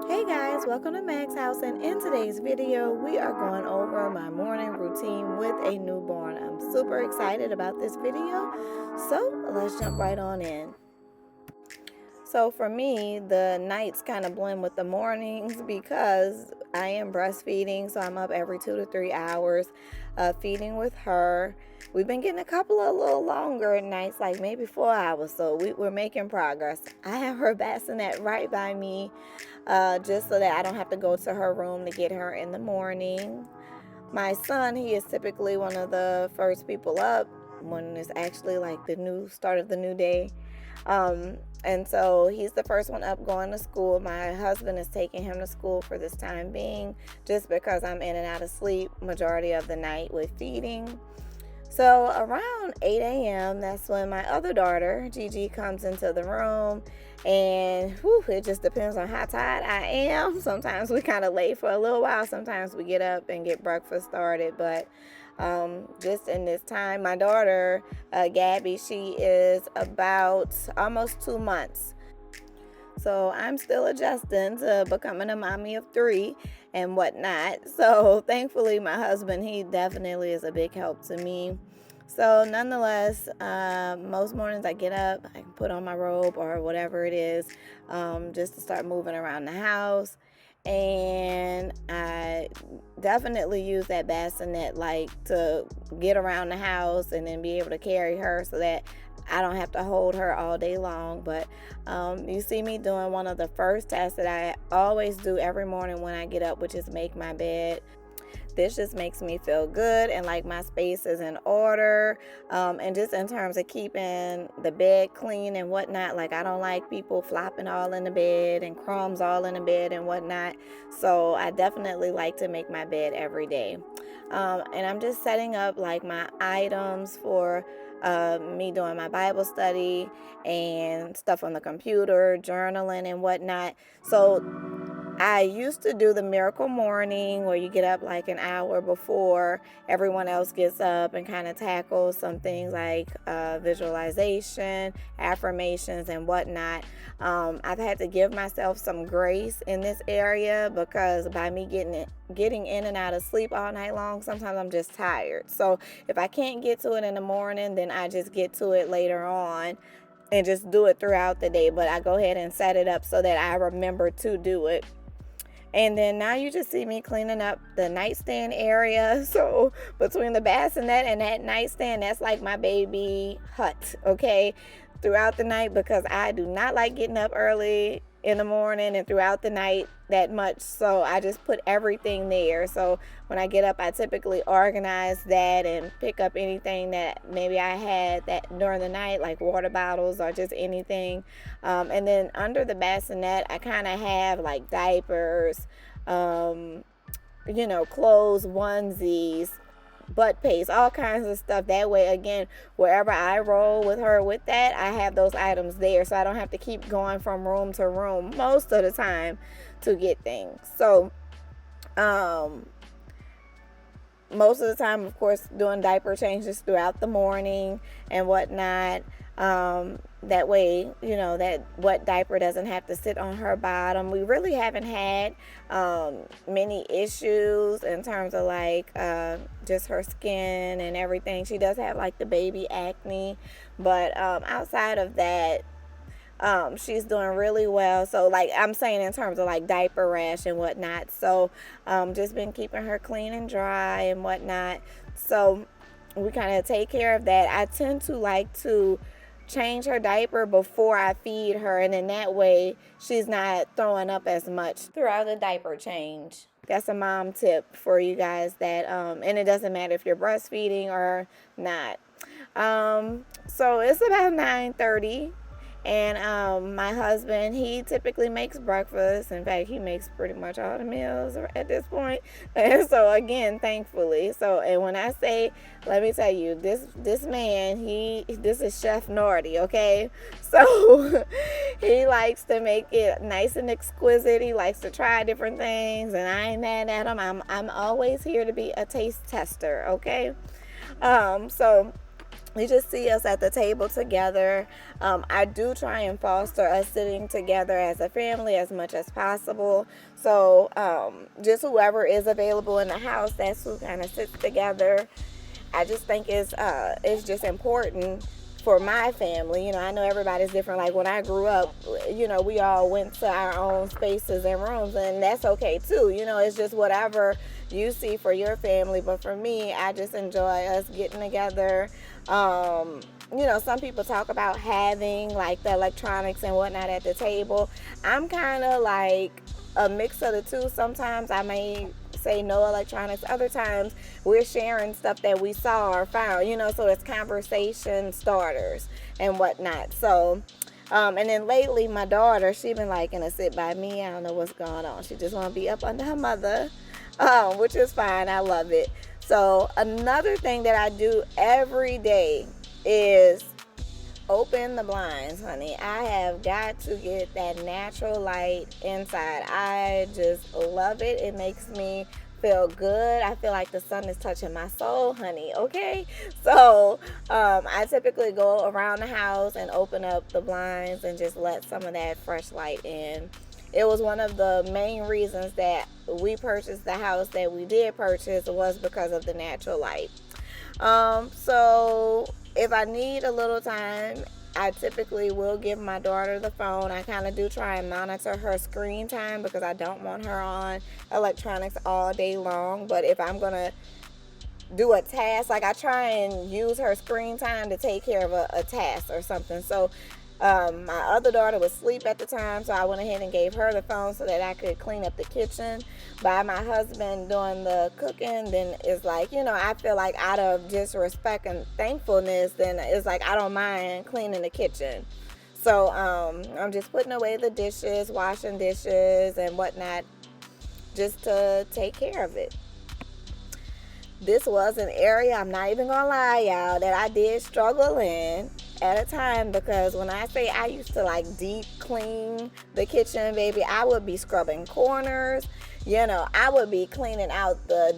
Hey guys, welcome to Mag's House, and in today's video we are going over my morning routine with a newborn. I'm super excited about this video, so let's jump right on in. So for me, the nights kind of blend with the mornings because I am breastfeeding, so I'm up every 2 to 3 hours feeding with her. We've been getting a couple of little longer nights, like maybe 4 hours, so we're making progress. I have her bassinet right by me just so that I don't have to go to her room to get her in the morning. My son, he is typically one of the first people up when it's actually like the new start of the new day. And so he's the first one up going to school. My husband is taking him to school for this time being, just because I'm in and out of sleep majority of the night with feeding. So around 8 a.m., that's when my other daughter, Gigi, comes into the room. And it just depends on how tired I am. Sometimes we kind of late for a little while. Sometimes we get up and get breakfast started. But just in this time, my daughter, Gabby, she is about almost 2 months. So I'm still adjusting to becoming a mommy of three and whatnot. So thankfully, my husband, he definitely is a big help to me. So nonetheless, most mornings I get up, I can put on my robe or whatever it is, just to start moving around the house. And I definitely use that bassinet like to get around the house and then be able to carry her so that I don't have to hold her all day long. But you see me doing one of the first tasks that I always do every morning when I get up, which is make my bed. This just makes me feel good and like my space is in order. And just in terms of keeping the bed clean and whatnot, like I don't like people flopping all in the bed and crumbs all in the bed and whatnot. So I definitely like to make my bed every day. And I'm just setting up like my items for me doing my Bible study and stuff on the computer, journaling and whatnot. So I used to do the miracle morning where you get up like an hour before everyone else gets up and kind of tackle some things like visualization, affirmations, and whatnot. I've had to give myself some grace in this area because by me getting in and out of sleep all night long, sometimes I'm just tired. So if I can't get to it in the morning, then I just get to it later on and just do it throughout the day. But I go ahead and set it up so that I remember to do it. And then now you just see me cleaning up the nightstand area. So between the bassinet and that nightstand, that's like my baby hut, okay? Throughout the night, because I do not like getting up early in the morning and throughout the night that much. So I just put everything there. So when I get up, I typically organize that and pick up anything that maybe I had that during the night, like water bottles or just anything. And then under the bassinet, I kind of have like diapers, clothes, onesies, butt paste, all kinds of stuff. That way, again, wherever I roll with her with that, I have those items there, so I don't have to keep going from room to room most of the time to get things. So most of the time, of course, doing diaper changes throughout the morning and whatnot. That way, that wet diaper doesn't have to sit on her bottom. We really haven't had many issues in terms of like just her skin and everything. She does have like the baby acne, but outside of that, she's doing really well. So like I'm saying in terms of like diaper rash and whatnot. So just been keeping her clean and dry and whatnot. So we kind of take care of that. I tend to like to change her diaper before I feed her, and in that way she's not throwing up as much throughout the diaper change. That's a mom tip for you guys that and it doesn't matter if you're breastfeeding or not. So it's about 9:30. And my husband, he typically makes breakfast. In fact, he makes pretty much all the meals at this point. And so again, thankfully. So, and when I say, let me tell you, this man, this is Chef Nordy, okay? So he likes to make it nice and exquisite. He likes to try different things, and I ain't mad at him. I'm always here to be a taste tester, okay? So you just see us at the table together. I do try and foster us sitting together as a family as much as possible. So just whoever is available in the house, that's who kind of sits together. I just think it's just important for my family. I know everybody's different. Like when I grew up, we all went to our own spaces and rooms, and that's okay too. It's just whatever you see for your family. But for me, I just enjoy us getting together. Some people talk about having like the electronics and whatnot at the table. I'm kind of like a mix of the two. Sometimes I may say no electronics. Other times we're sharing stuff that we saw or found, so it's conversation starters and whatnot. So, and then lately my daughter, she been liking to sit by me. I don't know what's going on. She just want to be up under her mother, which is fine. I love it. So another thing that I do every day is open the blinds, honey. I have got to get that natural light inside. I just love it. It makes me feel good. I feel like the sun is touching my soul, honey. Okay, so I typically go around the house and open up the blinds and just let some of that fresh light in. It was one of the main reasons that we purchased the house that we did purchase, was because of the natural light. So if I need a little time, I typically will give my daughter the phone. I kind of do try and monitor her screen time because I don't want her on electronics all day long. But if I'm going to do a task, like I try and use her screen time to take care of a task or something. So my other daughter was asleep at the time, so I went ahead and gave her the phone so that I could clean up the kitchen. By my husband doing the cooking, then it's like, I feel like out of just respect and thankfulness, then it's like I don't mind cleaning the kitchen. So I'm just putting away the dishes, washing dishes and whatnot, just to take care of it. This was an area, I'm not even gonna lie, y'all, that I did struggle in at a time, because when I say I used to like deep clean the kitchen, baby, I would be scrubbing corners, I would be cleaning out the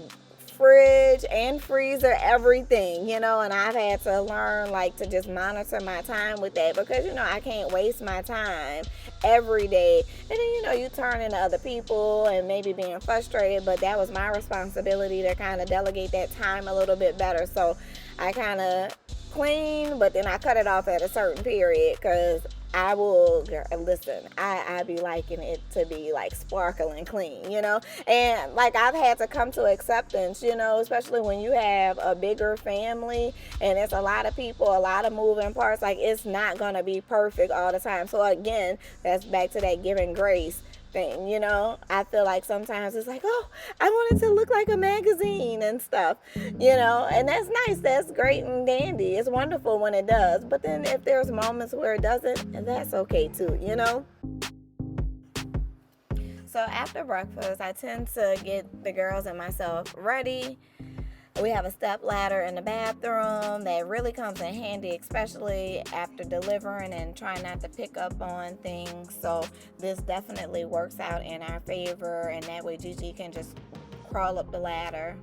fridge and freezer, everything, and I've had to learn like to just monitor my time with that, because I can't waste my time every day. And then you turn into other people and maybe being frustrated, but that was my responsibility to kind of delegate that time a little bit better. So I kind of clean, but then I cut it off at a certain period, because I will, listen, I be liking it to be like sparkling clean, and like I've had to come to acceptance, especially when you have a bigger family and it's a lot of people, a lot of moving parts, like it's not going to be perfect all the time. So again, that's back to that giving grace thing. I feel like sometimes it's like, oh, I want it to look like a magazine and stuff, and that's nice, that's great and dandy, it's wonderful when it does. But then if there's moments where it doesn't, that's okay too. So after breakfast, I tend to get the girls and myself ready. We have a step ladder in the bathroom that really comes in handy, especially after delivering and trying not to pick up on things. So this definitely works out in our favor, and that way Gigi can just crawl up the ladder.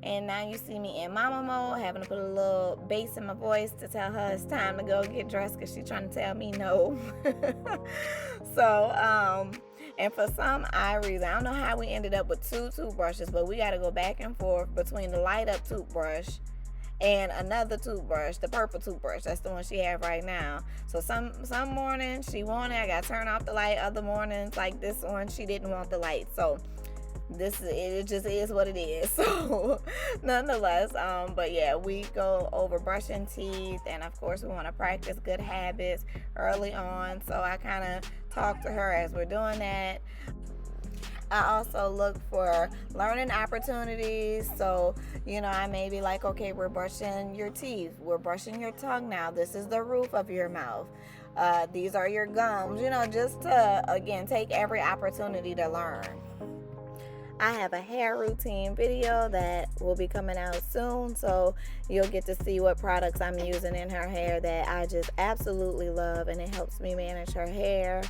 And now you see me in mama mode, having to put a little bass in my voice to tell her it's time to go get dressed, because she's trying to tell me no. So, and for some odd reason, I don't know how we ended up with 2 toothbrushes, but we got to go back and forth between the light up toothbrush and another toothbrush, the purple toothbrush. That's the one she have right now. So some mornings she wanted, I got to turn off the light. Other mornings, like this one, she didn't want the light. So it just is what it is. So nonetheless, but yeah, we go over brushing teeth, and of course we want to practice good habits early on. So I kind of talk to her as we're doing that. I also look for learning opportunities. So, I may be like, okay, we're brushing your teeth, we're brushing your tongue now, this is the roof of your mouth, these are your gums, just to, again, take every opportunity to learn. I have a hair routine video that will be coming out soon, so you'll get to see what products I'm using in her hair that I just absolutely love, and it helps me manage her hair.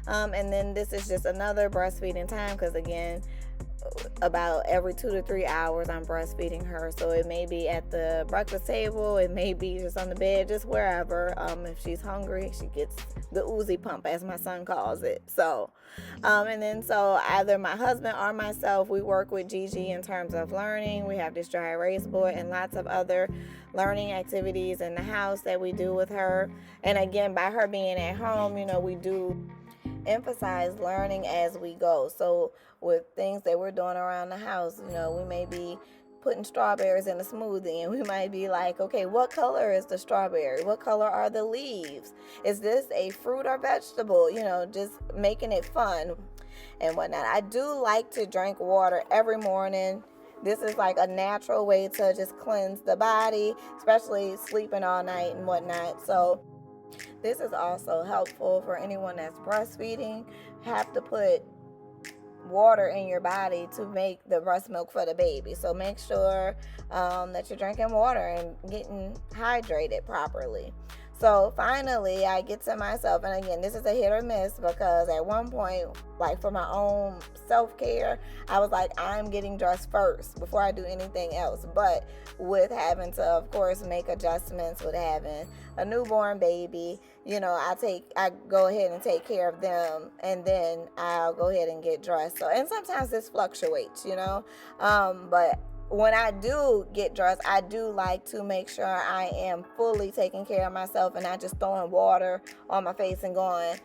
And then this is just another breastfeeding time, because again, about every 2 to 3 hours I'm breastfeeding her. So it may be at the breakfast table, it may be just on the bed, just wherever. If she's hungry, she gets the Uzi pump, as my son calls it. So and then so either my husband or myself, we work with Gigi in terms of learning. We have this dry erase board and lots of other learning activities in the house that we do with her. And again, by her being at home, we do emphasize learning as we go. So with things that we're doing around the house, we may be putting strawberries in a smoothie, and we might be like, okay, what color is the strawberry? What color are the leaves? Is this a fruit or vegetable? Just making it fun and whatnot. I do like to drink water every morning. This is like a natural way to just cleanse the body, especially sleeping all night and whatnot. So this is also helpful for anyone that's breastfeeding. Have to put water in your body to make the breast milk for the baby. So make sure that you're drinking water and getting hydrated properly. So finally, I get to myself, and again, this is a hit or miss, because at one point, like for my own self-care, I was like, I'm getting dressed first before I do anything else. But with having to, of course, make adjustments with having a newborn baby, I go ahead and take care of them, and then I'll go ahead and get dressed. So, and sometimes this fluctuates, but when I do get dressed, I do like to make sure I am fully taking care of myself and not just throwing water on my face and going,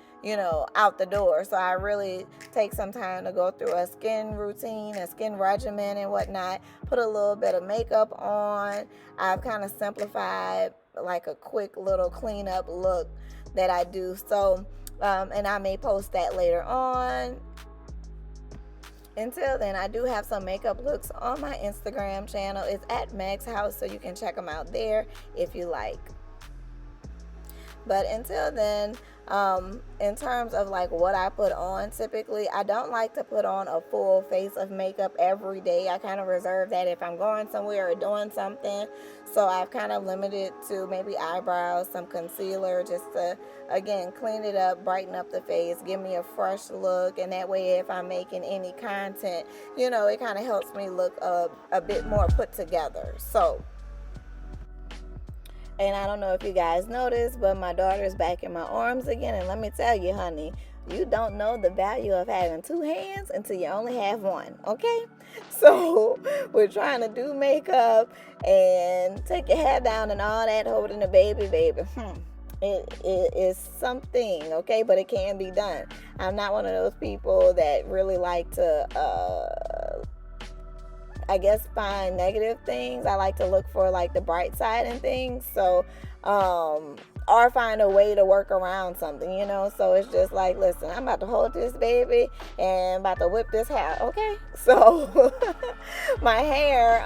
out the door. So I really take some time to go through a skin routine, a skin regimen and whatnot, put a little bit of makeup on. I've kind of simplified like a quick little cleanup look that I do. So, and I may post that later on. Until then, I do have some makeup looks on my Instagram channel. It's at Meg's House, so you can check them out there if you like. But until then, in terms of like what I put on, typically I don't like to put on a full face of makeup every day. I kind of reserve that if I'm going somewhere or doing something. So I've kind of limited to maybe eyebrows, some concealer, just to, again, clean it up, brighten up the face, give me a fresh look. And that way, if I'm making any content, it kind of helps me look a bit more put together. So, and I don't know if you guys noticed, but my daughter's back in my arms again. And let me tell you, honey, you don't know the value of having two hands until you only have one, okay? So we're trying to do makeup and take your hair down and all that, holding the baby. It is something, okay? But it can be done. I'm not one of those people that really like to find negative things. I like to look for like the bright side in things. So, or find a way to work around something, So it's just like, listen, I'm about to hold this baby and about to whip this hair, okay? So my hair,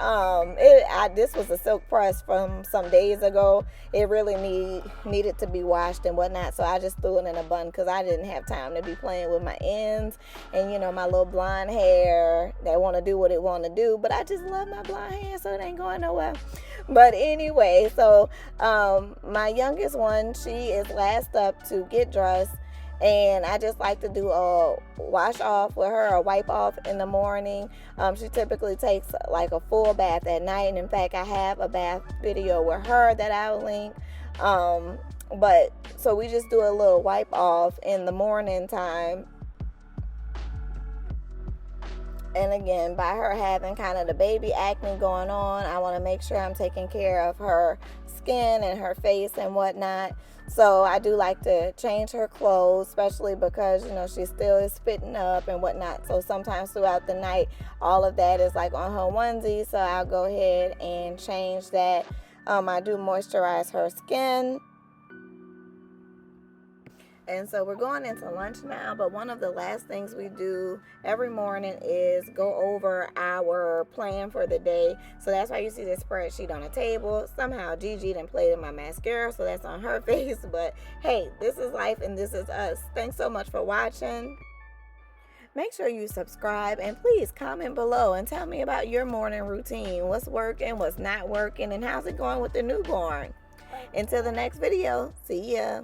this was a silk press from some days ago. It really needed to be washed and whatnot, so I just threw it in a bun because I didn't have time to be playing with my ends and, my little blonde hair that want to do what it want to do. But I just love my blonde hair, so it ain't going nowhere. But anyway, so my youngest one, she is last up to get dressed, and I just like to do a wash off with her, a wipe off in the morning. She typically takes like a full bath at night, and in fact, I have a bath video with her that I'll link. But so we just do a little wipe off in the morning time. And again, by her having kind of the baby acne going on, I want to make sure I'm taking care of her skin and her face and whatnot. So I do like to change her clothes, especially because, she still is spitting up and whatnot. So sometimes throughout the night, all of that is like on her onesie. So I'll go ahead and change that. I do moisturize her skin. And so we're going into lunch now, but one of the last things we do every morning is go over our plan for the day. So that's why you see this spreadsheet on the table. Somehow Gigi done played in my mascara, so that's on her face. But hey, this is life and this is us. Thanks so much for watching. Make sure you subscribe and please comment below and tell me about your morning routine. What's working, what's not working, and how's it going with the newborn. Until the next video, see ya.